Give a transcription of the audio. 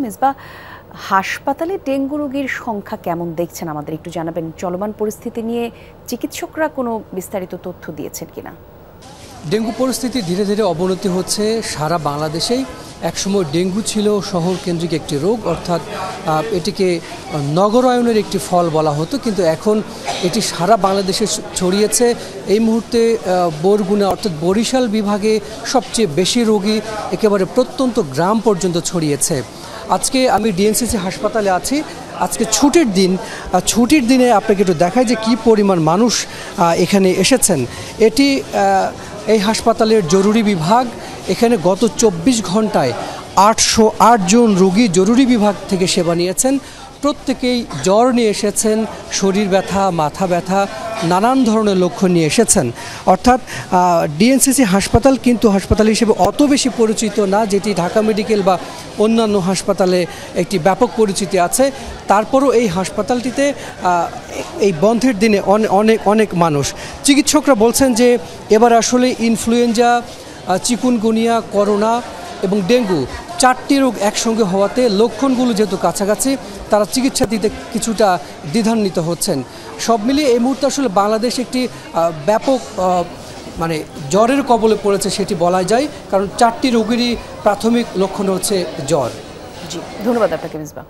মেজবা, হাসপাতালে ডেঙ্গু রোগীর সংখ্যা কেমন দেখছেন আমাদের একটু জানাবেন। চলমান পরিস্থিতি নিয়ে চিকিৎসকরা কোনো বিস্তারিত তথ্য দিয়েছেন কিনা? ডেঙ্গু পরিস্থিতি ধীরে ধীরে অবনতি হচ্ছে সারা বাংলাদেশেই। একসময় ডেঙ্গু ছিল শহর কেন্দ্রিক একটি রোগ, অর্থাৎ এটিকে নগরায়নের একটি ফল বলা হতো, কিন্তু এখন এটি সারা বাংলাদেশে ছড়িয়েছে। এই মুহূর্তে বরগুনা অর্থাৎ বরিশাল বিভাগে সবচেয়ে বেশি রোগী একেবারে প্রত্যন্ত গ্রাম পর্যন্ত ছড়িয়েছে। আজকে আমি ডিএনসিসি হাসপাতালে আছি। আজকে ছুটির দিন, ছুটির দিনে আপনাকে একটু দেখায় যে কী পরিমাণ মানুষ এখানে এসেছেন। এটি এই হাসপাতালের জরুরি বিভাগ। এখানে গত 24 ঘন্টায় 808 জন রোগী জরুরি বিভাগ থেকে সেবা নিয়েছেন। প্রত্যেকেই জ্বর নিয়ে এসেছেন, শরীর ব্যথা, মাথা ব্যথা, নানান ধরনের লক্ষণ নিয়ে এসেছেন। অর্থাৎ ডিএনসিসি হাসপাতাল কিন্তু হাসপাতাল হিসেবে অত বেশি পরিচিত না, যেটি ঢাকা মেডিকেল বা অন্যান্য হাসপাতালে একটি ব্যাপক পরিচিতি আছে। তারপরও এই হাসপাতালটিতে এই বন্ধের দিনে অনেক মানুষ। চিকিৎসকরা বলছেন যে এবার আসলে ইনফ্লুয়েঞ্জা, চিকুনগুনিয়া, করোনা এবং ডেঙ্গু 4টি রোগ একসঙ্গে হওয়াতে লক্ষণগুলো যেহেতু কাছাকাছি, তারা চিকিৎসা দিতে কিছুটা দ্বিধান্বিত হচ্ছেন। সব মিলিয়ে এই মুহূর্তে আসলে বাংলাদেশ একটি ব্যাপক জ্বরের কবলে পড়েছে সেটি বলা যায়, কারণ 4টি রোগেরই প্রাথমিক লক্ষণ হচ্ছে জ্বর। জি, ধন্যবাদ আপনাকে মিসবাহ।